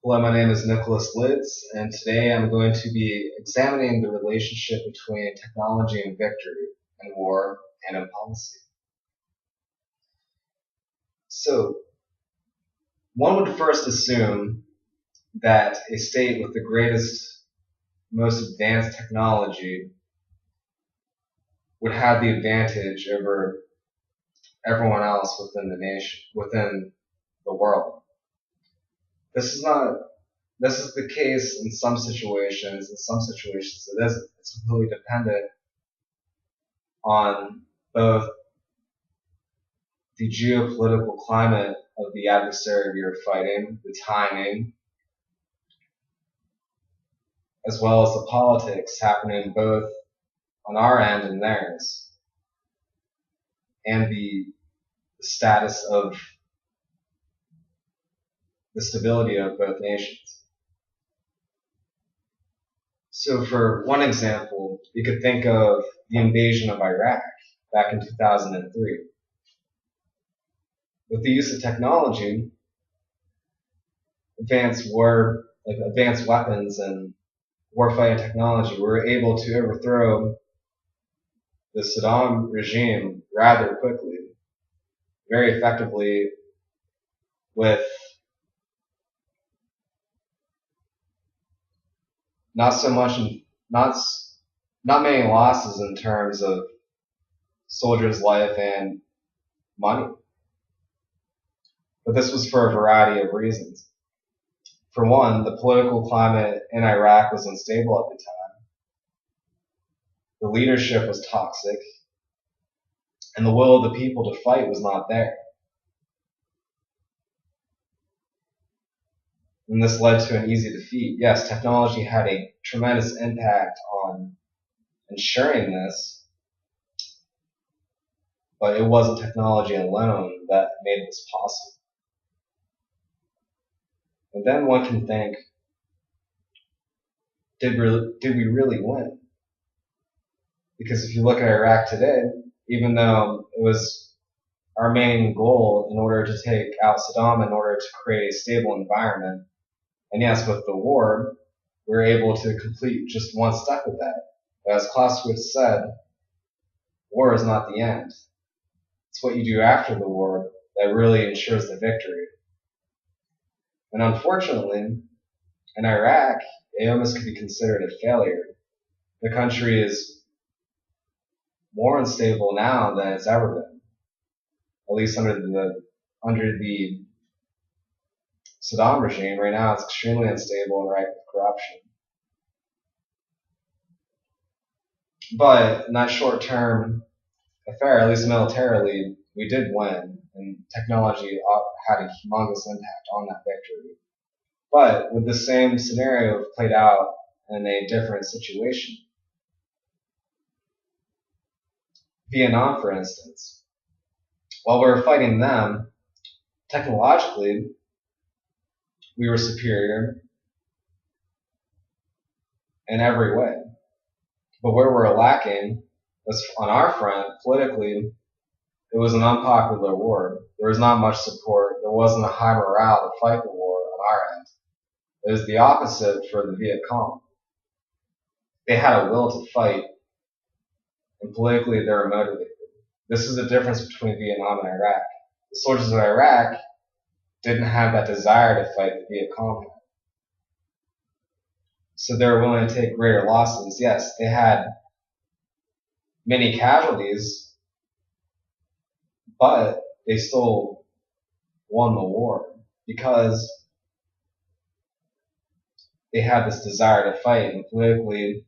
Hello, my name is Nicholas Litz, and today I'm going to be examining the relationship between technology and victory in war and in policy. So, one would first assume that a state with the greatest, most advanced technology would have the advantage over everyone else within the nation, within the world. This is not This is the case in some situations. In some situations, it isn't. It's completely dependent on both the geopolitical climate of the adversary you're fighting, the timing, as well as the politics happening both on our end and theirs, and the status of the stability of both nations. So for one example, you could think of the invasion of Iraq back in 2003. With the use of technology, advanced weapons and warfighting technology, we were able to overthrow the Saddam regime rather quickly, very effectively, with not so much, not not many losses in terms of soldiers' life and money. But this was for a variety of reasons. For one, the political climate in Iraq was unstable at the time. The leadership was toxic, and the will of the people to fight was not there. And this led to an easy defeat. Yes, technology had a tremendous impact on ensuring this, but it wasn't technology alone that made this possible. And then one can think, did we really win? Because if you look at Iraq today, even though it was our main goal in order to take out Saddam, in order to create a stable environment, and yes, with the war, we were able to complete just one step of that. But as Clausewitz said, war is not the end. It's what you do after the war that really ensures the victory. And unfortunately, in Iraq, it almost could be considered a failure. The country is more unstable now than it's ever been, at least under the Saddam regime. Right now, it's extremely unstable and ripe with corruption. But in that short-term affair, at least militarily, we did win, and technology had a humongous impact on that victory. But would the same scenario have played out in a different situation? Vietnam, for instance. While we were fighting them, technologically, we were superior in every way. But where we're lacking was on our front, politically, it was an unpopular war. There was not much support. There wasn't a high morale to fight the war on our end. It was the opposite for the Viet Cong. They had a will to fight, and politically they were motivated. This is the difference between Vietnam and Iraq. The soldiers of Iraq didn't have that desire to fight the Viet Cong had. So they were willing to take greater losses. Yes, they had many casualties, but they still won the war because they had this desire to fight, and politically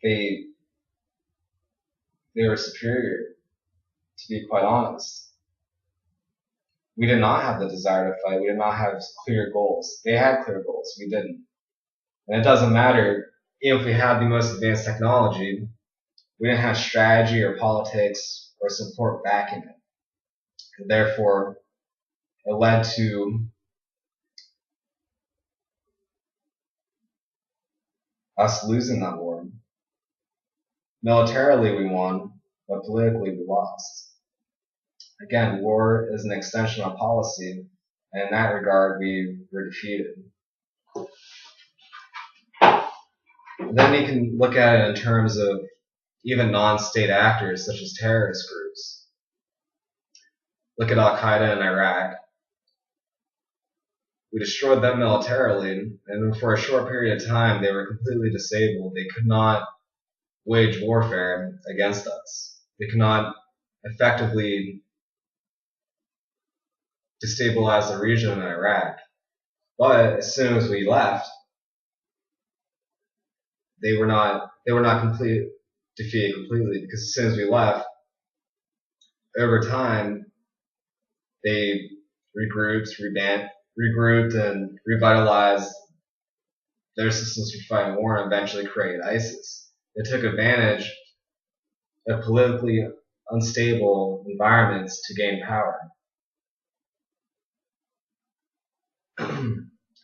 they were superior, to be quite honest. We did not have the desire to fight. We did not have clear goals. They had clear goals. We didn't. And it doesn't matter if we had the most advanced technology, we didn't have strategy or politics or support backing it. And therefore, it led to us losing that war. Militarily, we won, but politically, we lost. Again, war is an extension of policy, And in that regard, we were defeated. Then you can look at it in terms of even non-state actors such as terrorist groups. Look at Al-Qaeda in Iraq. We destroyed them militarily, and for a short period of time, they were completely disabled. They could not wage warfare against us. They could not effectively destabilize the region in Iraq. But as soon as we left, they were not defeated completely, because as soon as we left, over time, they regrouped and revitalized their systems for fighting war and eventually created ISIS. They took advantage of politically unstable environments to gain power.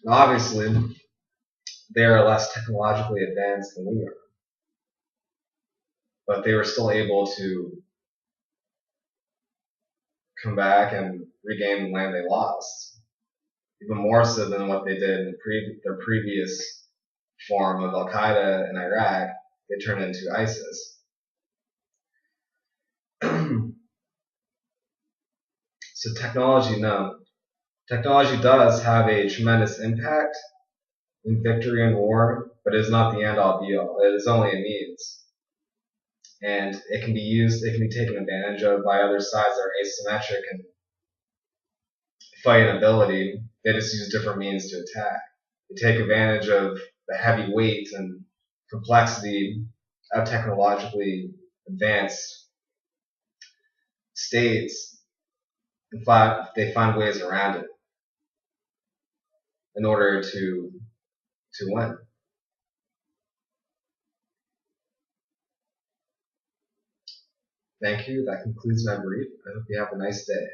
Obviously, they are less technologically advanced than we are, but they were still able to come back and regain the land they lost, even more so than what they did in their previous form of Al-Qaeda in Iraq. They turned into ISIS. So technology does have a tremendous impact in victory and war, but it is not the end-all be-all. It is only a means. And it can be taken advantage of by other sides that are asymmetric in fighting ability. They just use different means to attack. They take advantage of the heavy weight and complexity of technologically advanced states, and they find ways around it in order to win. Thank you. That concludes my brief. I hope you have a nice day.